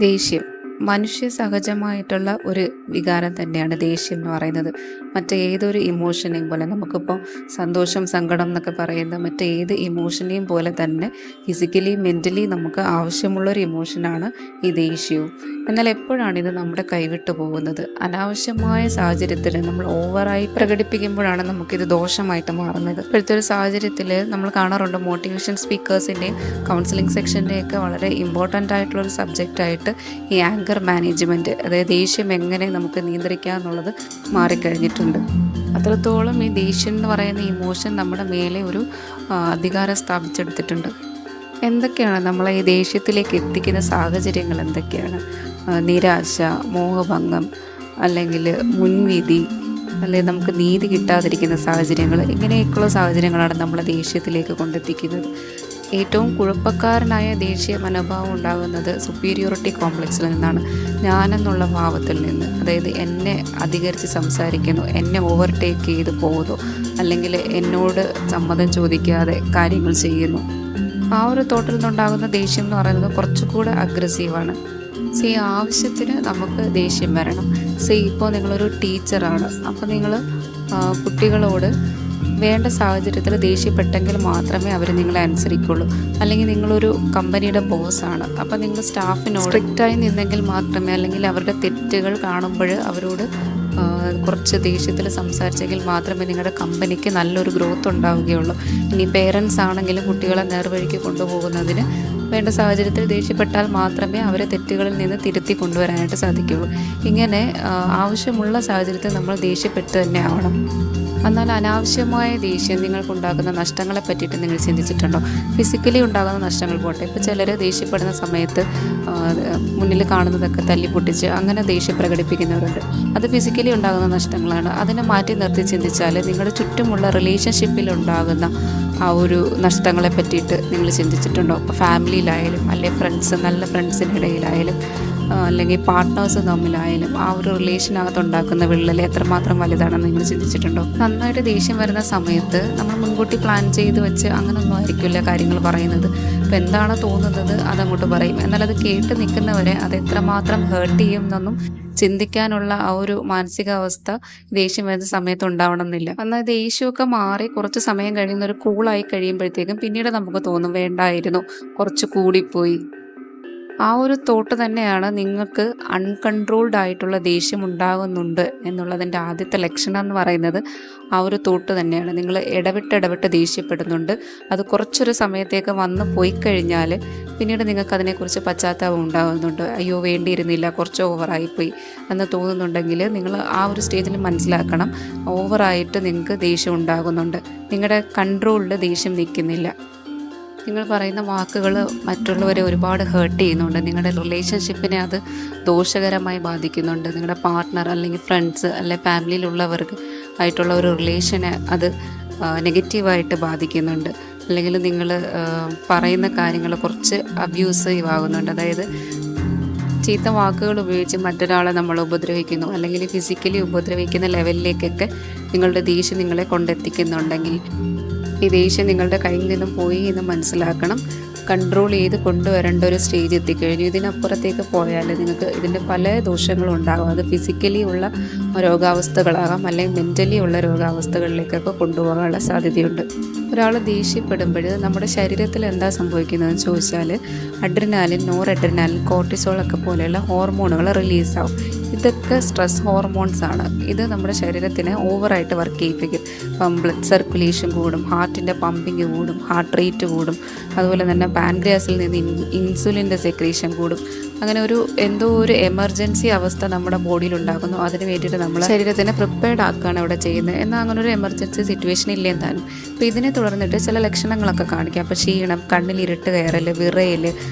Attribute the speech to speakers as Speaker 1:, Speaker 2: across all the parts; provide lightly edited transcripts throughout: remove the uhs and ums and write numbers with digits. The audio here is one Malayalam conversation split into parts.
Speaker 1: ദേഷ്യം മനുഷ്യ സഹജമായിട്ടുള്ള ഒരു വികാരം തന്നെയാണ് ദേഷ്യം എന്ന് പറയുന്നത്. മറ്റേതൊരു ഇമോഷനെയും പോലെ നമുക്കിപ്പോൾ സന്തോഷം, സങ്കടം എന്നൊക്കെ പറയുന്ന മറ്റേത് ഇമോഷനെയും പോലെ തന്നെ ഫിസിക്കലി മെൻ്റലി നമുക്ക് ആവശ്യമുള്ളൊരു ഇമോഷനാണ് ഈ ദേഷ്യവും. എന്നാൽ എപ്പോഴാണ് ഇത് നമ്മുടെ കൈവിട്ടു പോകുന്നത്? അനാവശ്യമായ സാഹചര്യത്തിൽ നമ്മൾ ഓവറായി പ്രകടിപ്പിക്കുമ്പോഴാണ് നമുക്കിത് ദോഷമായിട്ട് മാറുന്നത്. ഇപ്പോഴത്തെ ഒരു സാഹചര്യത്തിൽ നമ്മൾ കാണാറുണ്ട് മോട്ടിവേഷൻ സ്പീക്കേഴ്സിൻ്റെയും കൗൺസിലിംഗ് സെക്ഷൻ്റെയൊക്കെ വളരെ ഇമ്പോർട്ടൻ്റ് ആയിട്ടുള്ളൊരു സബ്ജക്റ്റായിട്ട് ഈ ആങ്കർ മാനേജ്മെൻറ്റ്, അതായത് ദേഷ്യം എങ്ങനെ നമുക്ക് നിയന്ത്രിക്കാം എന്നുള്ളത് മാറിക്കഴിഞ്ഞിട്ടുണ്ട്. അത്രത്തോളം ഈ ദേഷ്യം എന്ന് പറയുന്ന ഇമോഷൻ നമ്മുടെ മേലെ ഒരു അധികാരം സ്ഥാപിച്ചെടുത്തിട്ടുണ്ട്. എന്തൊക്കെയാണ് നമ്മളെ ഈ ദേഷ്യത്തിലേക്ക് എത്തിക്കുന്ന സാഹചര്യങ്ങൾ എന്തൊക്കെയാണ്? നിരാശ, മോഹഭംഗം, അല്ലെങ്കിൽ മുൻവിധി, അല്ലെങ്കിൽ നമുക്ക് നീതി കിട്ടാതിരിക്കുന്ന സാഹചര്യങ്ങൾ, ഇങ്ങനെയൊക്കെയുള്ള സാഹചര്യങ്ങളാണ് നമ്മളെ ദേഷ്യത്തിലേക്ക് കൊണ്ടെത്തിക്കുന്നത്. ഏറ്റവും കുഴപ്പക്കാരനായ ദേഷ്യ മനോഭാവം ഉണ്ടാകുന്നത് സുപ്പീരിയോറിറ്റി കോംപ്ലക്സിൽ നിന്നാണ്. ഞാനെന്നുള്ള ഭാവത്തിൽ നിന്ന്, അതായത് എന്നെ അധികരിച്ച് സംസാരിക്കുന്നു, എന്നെ ഓവർടേക്ക് ചെയ്ത് പോകുന്നു, അല്ലെങ്കിൽ എന്നോട് സമ്മതം ചോദിക്കാതെ കാര്യങ്ങൾ ചെയ്യുന്നു. ആ ഒരു തോട്ടിൽ നിന്നുണ്ടാകുന്ന ദേഷ്യം എന്ന് പറയുന്നത് കുറച്ചുകൂടെ അഗ്രസീവാണ്. ആവശ്യത്തിന് നമുക്ക് ദേഷ്യം വരണം. ഇപ്പോൾ നിങ്ങളൊരു ടീച്ചറാണ്, അപ്പോൾ നിങ്ങൾ കുട്ടികളോട് വേണ്ട സാഹചര്യത്തിൽ ദേഷ്യപ്പെട്ടെങ്കിൽ മാത്രമേ അവർ നിങ്ങളെ അനുസരിക്കുള്ളൂ. അല്ലെങ്കിൽ നിങ്ങളൊരു കമ്പനിയുടെ ബോസാണ്, അപ്പോൾ നിങ്ങൾ സ്റ്റാഫിനോട് സ്ട്രിക്റ്റായി നിന്നെങ്കിൽ മാത്രമേ, അല്ലെങ്കിൽ അവരുടെ തെറ്റുകൾ കാണുമ്പോൾ അവരോട് കുറച്ച് ദേഷ്യത്തിൽ സംസാരിച്ചെങ്കിൽ മാത്രമേ നിങ്ങളുടെ കമ്പനിക്ക് നല്ലൊരു ഗ്രോത്ത് ഉണ്ടാവുകയുള്ളൂ. ഇനി പേരൻസ് ആണെങ്കിലും കുട്ടികളെ നേർവഴിക്ക് കൊണ്ടുപോകുന്നതിന് വേണ്ട സാഹചര്യത്തിൽ ദേഷ്യപ്പെട്ടാൽ മാത്രമേ അവരെ തെറ്റുകളിൽ നിന്ന് തിരുത്തി കൊണ്ടുവരാനായിട്ട് സാധിക്കുകയുള്ളൂ. ഇങ്ങനെ ആവശ്യമുള്ള സാഹചര്യത്തിൽ നമ്മൾ ദേഷ്യപ്പെട്ട് തന്നെ ആവണം. എന്നാൽ അനാവശ്യമായ ദേഷ്യം നിങ്ങൾക്കുണ്ടാക്കുന്ന നഷ്ടങ്ങളെ പറ്റിയിട്ട് നിങ്ങൾ ചിന്തിച്ചിട്ടുണ്ടോ? ഫിസിക്കലി ഉണ്ടാകുന്ന നഷ്ടങ്ങൾ പോട്ടെ, ഇപ്പോൾ ചിലർ ദേഷ്യപ്പെടുന്ന സമയത്ത് മുന്നിൽ കാണുന്നതൊക്കെ തല്ലിപ്പൊട്ടിച്ച് അങ്ങനെ ദേഷ്യം പ്രകടിപ്പിക്കുന്നവരുണ്ട്. അത് ഫിസിക്കലി ഉണ്ടാകുന്ന നഷ്ടങ്ങളാണ്. അതിനെ മാറ്റി നിർത്തി ചിന്തിച്ചാൽ നിങ്ങളുടെ ചുറ്റുമുള്ള റിലേഷൻഷിപ്പിൽ ഉണ്ടാകുന്ന ആ ഒരു നഷ്ടങ്ങളെ പറ്റിയിട്ട് നിങ്ങൾ ചിന്തിച്ചിട്ടുണ്ടോ? ഇപ്പോൾ ഫാമിലിയിലായാലും, അല്ലെങ്കിൽ നല്ല ഫ്രണ്ട്സിനിടയിലായാലും, അല്ലെങ്കിൽ പാർട്ട്നേഴ്സ് തമ്മിലായാലും ആ ഒരു റിലേഷനകത്തുണ്ടാക്കുന്ന വിള്ളൽ എത്രമാത്രം വലുതാണെന്ന് നിങ്ങൾ ചിന്തിച്ചിട്ടുണ്ടോ? നന്നായിട്ട് ദേഷ്യം വരുന്ന സമയത്ത് നമ്മൾ മുൻകൂട്ടി പ്ലാൻ ചെയ്ത് വെച്ച് അങ്ങനൊന്നും ആയിരിക്കില്ല കാര്യങ്ങൾ പറയുന്നത്. അപ്പോൾ എന്താണ് തോന്നുന്നത് അതങ്ങോട്ട് പറയും. എന്നാൽ അത് കേട്ട് നിൽക്കുന്നവരെ അത് എത്രമാത്രം ഹേർട്ട് ചെയ്യും എന്നൊന്നും ചിന്തിക്കാനുള്ള ആ ഒരു മാനസികാവസ്ഥ ദേഷ്യം വരുന്ന സമയത്ത് ഉണ്ടാവണം എന്നില്ല. എന്നാൽ ദേഷ്യമൊക്കെ മാറി കുറച്ച് സമയം കഴിയുന്ന ഒരു കൂളായി കഴിയുമ്പോഴത്തേക്കും പിന്നീട് നമുക്ക് തോന്നും വേണ്ടായിരുന്നു, കുറച്ച് കൂടിപ്പോയി. ആ ഒരു തോട്ട് തന്നെയാണ് നിങ്ങൾക്ക് അൺകൺട്രോൾഡ് ആയിട്ടുള്ള ദേഷ്യം ഉണ്ടാകുന്നുണ്ട് എന്നുള്ളതിൻ്റെ ആദ്യത്തെ ലക്ഷണം എന്ന് പറയുന്നത്. ആ ഒരു തോട്ട് തന്നെയാണ്. നിങ്ങൾ ഇടവിട്ട് ദേഷ്യപ്പെടുന്നുണ്ട്. അത് കുറച്ചൊരു സമയത്തേക്ക് വന്ന് പോയി കഴിഞ്ഞാൽ പിന്നീട് നിങ്ങൾക്ക് അതിനെക്കുറിച്ച് പശ്ചാത്താപം ഉണ്ടാകുന്നുണ്ട്. അയ്യോ വേണ്ടിയിരുന്നില്ല, കുറച്ച് ഓവറായിപ്പോയി എന്ന് തോന്നുന്നുണ്ടെങ്കിൽ നിങ്ങൾ ആ ഒരു സ്റ്റേജിൽ മനസ്സിലാക്കണം, ഓവറായിട്ട് നിങ്ങൾക്ക് ദേഷ്യം ഉണ്ടാകുന്നുണ്ട്. നിങ്ങളുടെ കൺട്രോളിൽ ദേഷ്യം നിൽക്കുന്നില്ല. നിങ്ങൾ പറയുന്ന വാക്കുകൾ മറ്റുള്ളവരെ ഒരുപാട് ഹേർട്ട് ചെയ്യുന്നുണ്ട്. നിങ്ങളുടെ റിലേഷൻഷിപ്പിനെ അത് ദോഷകരമായി ബാധിക്കുന്നുണ്ട്. നിങ്ങളുടെ പാർട്ട്ണർ, അല്ലെങ്കിൽ ഫ്രണ്ട്സ്, അല്ലെങ്കിൽ ഫാമിലിയിലുള്ളവർക്ക് ആയിട്ടുള്ള ഒരു റിലേഷനെ അത് നെഗറ്റീവായിട്ട് ബാധിക്കുന്നുണ്ട്. അല്ലെങ്കിൽ നിങ്ങൾ പറയുന്ന കാര്യങ്ങൾ കുറച്ച് അബ്യൂസീവ് ആകുന്നുണ്ട്. അതായത് ചീത്ത വാക്കുകൾ ഉപയോഗിച്ച് മറ്റൊരാളെ നമ്മൾ ഉപദ്രവിക്കുന്നു, അല്ലെങ്കിൽ ഫിസിക്കലി ഉപദ്രവിക്കുന്ന ലെവലിലേക്കൊക്കെ നിങ്ങളുടെ ദേഷ്യം നിങ്ങളെ കൊണ്ടെത്തിക്കുന്നുണ്ടെങ്കിൽ ഈ ദേഷ്യം നിങ്ങളുടെ കയ്യിൽ നിന്നും പോയി എന്ന് മനസ്സിലാക്കണം. കൺട്രോൾ ചെയ്ത് കൊണ്ടുവരേണ്ട ഒരു സ്റ്റേജ് എത്തിക്കഴിഞ്ഞു. ഇതിനപ്പുറത്തേക്ക് പോയാൽ നിങ്ങൾക്ക് ഇതിൻ്റെ പല ദോഷങ്ങളും ഉണ്ടാകും. അത് ഫിസിക്കലി ഉള്ള രോഗാവസ്ഥകളാകാം, അല്ലെങ്കിൽ മെൻ്റലി ഉള്ള രോഗാവസ്ഥകളിലേക്കൊക്കെ കൊണ്ടുപോകാനുള്ള സാധ്യതയുണ്ട്. ഒരാൾ ദേഷ്യപ്പെടുമ്പോൾ നമ്മുടെ ശരീരത്തിൽ എന്താ സംഭവിക്കുന്നതെന്ന് ചോദിച്ചാൽ അഡ്രിനാലിൻ, നോർ അഡ്രിനാലിൻ, കോർട്ടിസോളൊക്കെ പോലെയുള്ള ഹോർമോണുകൾ റിലീസാവും. ഇതൊക്കെ സ്ട്രെസ് ഹോർമോൺസ് ആണ്. ഇത് നമ്മുടെ ശരീരത്തിനെ ഓവറായിട്ട് വർക്ക് ചെയ്യിപ്പിക്കും. ബ്ലഡ് സർക്കുലേഷൻ കൂടും, ഹാർട്ടിൻ്റെ പമ്പിങ് കൂടും, ഹാർട്ട് റേറ്റ് കൂടും. അതുപോലെ തന്നെ പാൻക്രിയാസിൽ നിന്ന് ഇൻസുലിൻ്റെ സെക്രീഷൻ കൂടും. അങ്ങനെ എന്തോ ഒരു എമർജൻസി അവസ്ഥ നമ്മുടെ ബോഡിയിൽ ഉണ്ടാകുന്നു. അതിന് വേണ്ടിയിട്ട് നമ്മൾ ശരീരത്തിനെ പ്രിപ്പയർഡ് ആക്കുകയാണ് ഇവിടെ ചെയ്യുന്നത്. എന്നാൽ അങ്ങനെ ഒരു എമർജൻസി സിറ്റുവേഷൻ ഇല്ലേ താനും. അപ്പോൾ ഇതിനെ തുടർന്നിട്ട് ചില ലക്ഷണങ്ങളൊക്കെ കാണിക്കാം. അപ്പോൾ ക്ഷീണം, കണ്ണിൽ ഇരുട്ട് കയറൽ, വിറയൽ,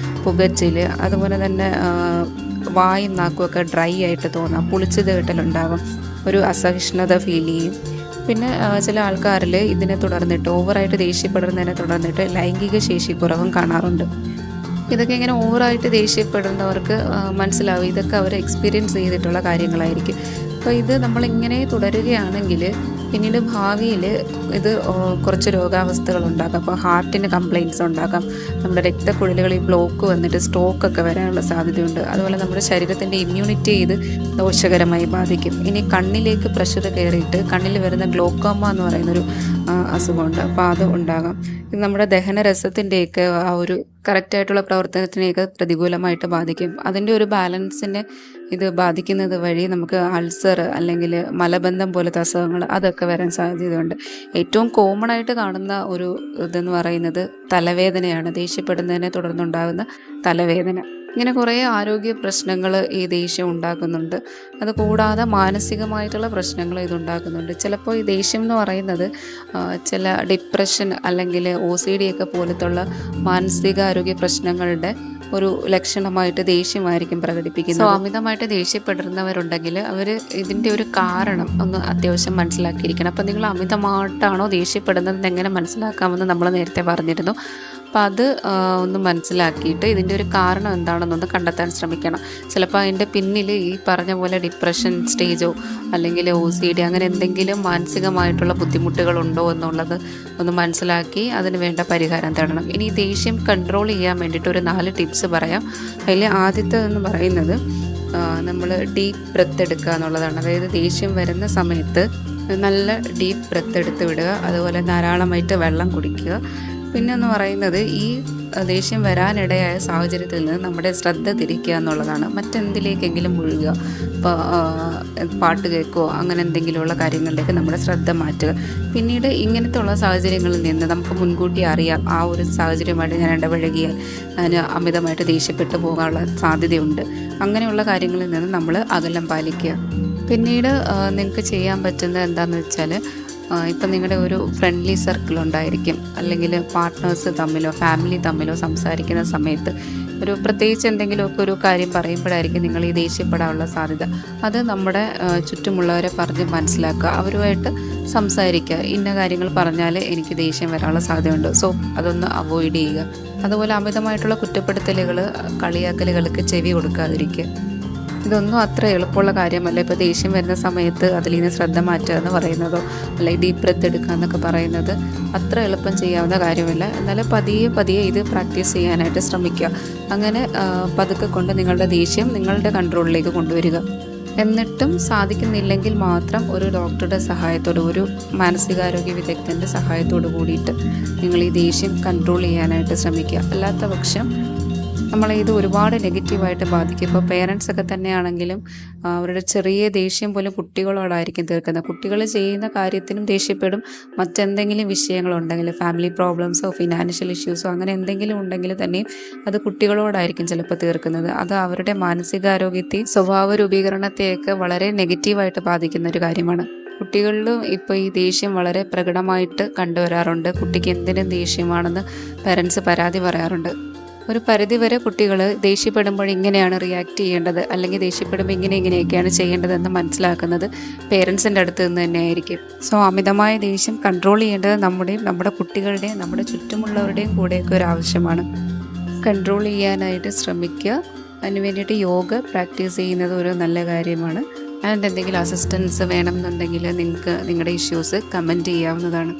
Speaker 1: പുകച്ചിൽ, അതുപോലെ തന്നെ വായും നാക്കുമൊക്കെ ഡ്രൈ ആയിട്ട് തോന്നാം, പുളിച്ചത് കേട്ടലുണ്ടാകും, ഒരു അസഹിഷ്ണുത ഫീൽ ചെയ്യും. പിന്നെ ചില ആൾക്കാരിൽ ഇതിനെ തുടർന്നിട്ട് ഓവറായിട്ട് ദേഷ്യപ്പെടുന്നതിനെ തുടർന്നിട്ട് ലൈംഗിക ശേഷി കുറവും കാണാറുണ്ട്. ഇതൊക്കെ ഇങ്ങനെ ഓവറായിട്ട് ദേഷ്യപ്പെടുന്നവർക്ക് മനസ്സിലാവും ഇതൊക്കെ അവർ എക്സ്പീരിയൻസ് ചെയ്തിട്ടുള്ള കാര്യങ്ങളായിരിക്കും. അപ്പോൾ ഇത് നമ്മളിങ്ങനെ തുടരുകയാണെങ്കിൽ പിന്നീട് ഭാവിയിൽ ഇത് കുറച്ച് രോഗാവസ്ഥകൾ ഉണ്ടാക്കാം. അപ്പോൾ ഹാർട്ടിന് കംപ്ലയിൻറ്റ്സ് ഉണ്ടാക്കാം, നമ്മുടെ രക്തക്കുഴലുകളിൽ ബ്ലോക്ക് വന്നിട്ട് സ്ട്രോക്കൊക്കെ വരാനുള്ള സാധ്യതയുണ്ട്. അതുപോലെ നമ്മുടെ ശരീരത്തിൻ്റെ ഇമ്മ്യൂണിറ്റി ഇത് ദോഷകരമായി ബാധിക്കും. ഇനി കണ്ണിലേക്ക് പ്രഷർ കയറിയിട്ട് കണ്ണിൽ വരുന്ന ഗ്ലോക്കോമ എന്ന് പറയുന്നൊരു അസുഖമുണ്ട്, അപ്പോൾ അത് ഉണ്ടാകാം. ഇത് നമ്മുടെ ദഹനരസത്തിൻ്റെയൊക്കെ ആ ഒരു കറക്റ്റായിട്ടുള്ള പ്രവർത്തനത്തിനെയൊക്കെ പ്രതികൂലമായിട്ട് ബാധിക്കും. അതിൻ്റെ ഒരു ബാലൻസിനെ ഇത് ബാധിക്കുന്നത് വഴി നമുക്ക് അൾസർ അല്ലെങ്കിൽ മലബന്ധം പോലത്തെ അസുഖങ്ങൾ അതൊക്കെ വരാൻ സാധ്യതയുണ്ട്. ഏറ്റവും കോമൺ ആയിട്ട് കാണുന്ന ഒരു ഇതെന്ന് പറയുന്നത് തലവേദനയാണ്, ദേഷ്യപ്പെടുന്നതിനെ തുടർന്നുണ്ടാകുന്ന തലവേദന. ഇങ്ങനെ കുറേ ആരോഗ്യ പ്രശ്നങ്ങൾ ഈ ദേഷ്യം ഉണ്ടാക്കുന്നുണ്ട്. അതുകൂടാതെ മാനസികമായിട്ടുള്ള പ്രശ്നങ്ങൾ ഇതുണ്ടാക്കുന്നുണ്ട്. ചിലപ്പോൾ ഈ ദേഷ്യം എന്ന് പറയുന്നത് ചില ഡിപ്രഷൻ അല്ലെങ്കിൽ OCD ഒക്കെ പോലത്തുള്ള മാനസികാരോഗ്യ പ്രശ്നങ്ങളുടെ ഒരു ലക്ഷണമായിട്ട് ദേഷ്യമായിരിക്കും പ്രകടിപ്പിക്കുന്നത്. സോ അമിതമായിട്ട് ദേഷ്യപ്പെടുന്നവരുണ്ടെങ്കിൽ അവർ ഇതിൻ്റെ ഒരു കാരണം ഒന്ന് അത്യാവശ്യം മനസ്സിലാക്കിയിരിക്കണം. അപ്പോൾ നിങ്ങൾ അമിതമായിട്ടാണോ ദേഷ്യപ്പെടുന്നത് എങ്ങനെ മനസ്സിലാക്കാമെന്ന് നമ്മൾ നേരത്തെ പറഞ്ഞിരുന്നു. അപ്പോൾ അത് ഒന്ന് മനസ്സിലാക്കിയിട്ട് ഇതിൻ്റെ ഒരു കാരണം എന്താണെന്നൊന്ന് കണ്ടെത്താൻ ശ്രമിക്കണം. ചിലപ്പോൾ അതിൻ്റെ പിന്നിൽ ഈ പറഞ്ഞ പോലെ ഡിപ്രഷൻ സ്റ്റേജോ അല്ലെങ്കിൽ OCD അങ്ങനെ എന്തെങ്കിലും മാനസികമായിട്ടുള്ള ബുദ്ധിമുട്ടുകളുണ്ടോ എന്നുള്ളത് ഒന്ന് മനസ്സിലാക്കി അതിന് വേണ്ട പരിഹാരം തേടണം. ഇനി ദേഷ്യം കൺട്രോൾ ചെയ്യാൻ വേണ്ടിയിട്ട് ഒരു 4 ടിപ്സ് പറയാം. അതിൽ ആദ്യത്തേതെന്ന് പറയുന്നത് നമ്മൾ ഡീപ്പ് ബ്രെത്ത് എടുക്കുക എന്നുള്ളതാണ്. അതായത് ദേഷ്യം വരുന്ന സമയത്ത് നല്ല ഡീപ്പ് ബ്രെത്ത് എടുത്ത് വിടുക, അതുപോലെ ധാരാളമായിട്ട് വെള്ളം കുടിക്കുക. പിന്നെന്ന് പറയുന്നത് ഈ ദേഷ്യം വരാനിടയായ സാഹചര്യത്തിൽ നിന്ന് നമ്മുടെ ശ്രദ്ധ തിരിക്കുക എന്നുള്ളതാണ്. മറ്റെന്തിലേക്കെങ്കിലും മുഴുകുക, ഇപ്പോൾ പാട്ട് കേൾക്കുകയോ അങ്ങനെ എന്തെങ്കിലുമുള്ള കാര്യങ്ങളിലേക്ക് നമ്മുടെ ശ്രദ്ധ മാറ്റുക. പിന്നീട് ഇങ്ങനത്തെ ഉള്ള സാഹചര്യങ്ങളിൽ നിന്ന് നമുക്ക് മുൻകൂട്ടി അറിയാം ആ ഒരു സാഹചര്യമായിട്ട് ഞാൻ ഇടപഴകിയാൽ ഞാൻ അമിതമായിട്ട് ദേഷ്യപ്പെട്ടു പോകാനുള്ള സാധ്യതയുണ്ട്. അങ്ങനെയുള്ള കാര്യങ്ങളിൽ നിന്ന് നമ്മൾ അകലം പാലിക്കുക. പിന്നീട് നിങ്ങൾക്ക് ചെയ്യാൻ പറ്റുന്നത് എന്താണെന്ന് വെച്ചാൽ, ഇപ്പം നിങ്ങളുടെ ഒരു ഫ്രണ്ട്ലി സർക്കിൾ ഉണ്ടായിരിക്കും, അല്ലെങ്കിൽ പാർട്ട്നേഴ്സ് തമ്മിലോ ഫാമിലി തമ്മിലോ സംസാരിക്കുന്ന സമയത്ത് ഒരു പ്രത്യേകിച്ച് എന്തെങ്കിലുമൊക്കെ ഒരു കാര്യം പറയുമ്പോഴായിരിക്കും നിങ്ങൾ ഈ ദേഷ്യപ്പെടാനുള്ള സാധ്യത. അത് നമ്മുടെ ചുറ്റുമുള്ളവരെ പറഞ്ഞ് മനസ്സിലാക്കുക, അവരുമായിട്ട് സംസാരിക്കുക. ഇന്ന കാര്യങ്ങൾ പറഞ്ഞാൽ എനിക്ക് ദേഷ്യം വരാനുള്ള സാധ്യതയുണ്ട്, സോ അതൊന്ന് അവോയ്ഡ് ചെയ്യുക. അതുപോലെ അമിതമായിട്ടുള്ള കുറ്റപ്പെടുത്തലുകൾ, കളിയാക്കലുകൾക്ക് ചെവി കൊടുക്കാതിരിക്കുക. ഇതൊന്നും അത്ര എളുപ്പമുള്ള കാര്യമല്ല. ഇപ്പോൾ ദേഷ്യം വരുന്ന സമയത്ത് അതിൽ നിന്ന് ശ്രദ്ധ മാറ്റുക എന്ന് പറയുന്നതോ അല്ലെങ്കിൽ ഡീപ്പ് ബ്രെത്ത് എടുക്കുക എന്നൊക്കെ പറയുന്നത് അത്ര എളുപ്പം ചെയ്യാവുന്ന കാര്യമല്ല. എന്നാലും പതിയെ ഇത് പ്രാക്ടീസ് ചെയ്യാനായിട്ട് ശ്രമിക്കുക. അങ്ങനെ പതുക്കെ കൊണ്ട് നിങ്ങളുടെ ദേഷ്യം നിങ്ങളുടെ കൺട്രോളിലേക്ക് കൊണ്ടുവരിക. എന്നിട്ടും സാധിക്കുന്നില്ലെങ്കിൽ മാത്രം ഒരു ഡോക്ടറുടെ സഹായത്തോടെ, ഒരു മാനസികാരോഗ്യ വിദഗ്ധൻ്റെ സഹായത്തോട് കൂടിയിട്ട് നിങ്ങൾ ഈ ദേഷ്യം കൺട്രോൾ ചെയ്യാനായിട്ട് ശ്രമിക്കുക. അല്ലാത്ത പക്ഷം ഇത് ഒരുപാട് നെഗറ്റീവായിട്ട് ബാധിക്കും. ഇപ്പോൾ പേരൻസൊക്കെ തന്നെയാണെങ്കിലും അവരുടെ ചെറിയ ദേഷ്യം പോലും കുട്ടികളോടായിരിക്കും തീർക്കുന്നത്. കുട്ടികൾ ചെയ്യുന്ന കാര്യത്തിനും ദേഷ്യപ്പെടും. മറ്റെന്തെങ്കിലും വിഷയങ്ങളുണ്ടെങ്കിൽ, ഫാമിലി പ്രോബ്ലംസോ ഫിനാൻഷ്യൽ ഇഷ്യൂസോ അങ്ങനെ എന്തെങ്കിലും ഉണ്ടെങ്കിൽ തന്നെയും അത് കുട്ടികളോടായിരിക്കും ചിലപ്പോൾ തീർക്കുന്നത്. അത് അവരുടെ മാനസികാരോഗ്യത്തെയും സ്വഭാവ രൂപീകരണത്തെയൊക്കെ വളരെ നെഗറ്റീവായിട്ട് ബാധിക്കുന്ന ഒരു കാര്യമാണ്. കുട്ടികളിലും ഇപ്പോൾ ഈ ദേഷ്യം വളരെ പ്രകടമായിട്ട് കണ്ടുവരാറുണ്ട്. കുട്ടിക്ക് എന്തിനും ദേഷ്യമാണെന്ന് പേരൻസ് പരാതി പറയാറുണ്ട്. ഒരു പരിധിവരെ കുട്ടികൾ ദേഷ്യപ്പെടുമ്പോൾ ഇങ്ങനെയാണ് റിയാക്ട് ചെയ്യേണ്ടത്, അല്ലെങ്കിൽ ദേഷ്യപ്പെടുമ്പോൾ ഇങ്ങനെയൊക്കെയാണ് ചെയ്യേണ്ടതെന്ന് മനസ്സിലാക്കുന്നത് പേരൻസിൻ്റെ അടുത്ത് നിന്ന് തന്നെയായിരിക്കും. സോ അമിതമായ ദേഷ്യം കൺട്രോൾ ചെയ്യേണ്ടത് നമ്മുടെയും നമ്മുടെ കുട്ടികളുടെയും നമ്മുടെ ചുറ്റുമുള്ളവരുടെയും കൂടെയൊക്കെ ഒരു ആവശ്യമാണ്. കൺട്രോൾ ചെയ്യാനായിട്ട് ശ്രമിക്കുക. അതിന് വേണ്ടിയിട്ട് യോഗ പ്രാക്ടീസ് ചെയ്യുന്നത് ഒരു നല്ല കാര്യമാണ്. ആൻഡ് എന്തെങ്കിലും അസിസ്റ്റൻസ് വേണമെന്നുണ്ടെങ്കിൽ നിങ്ങൾക്ക് നിങ്ങളുടെ ഇഷ്യൂസ് കമൻറ്റ് ചെയ്യാവുന്നതാണ്.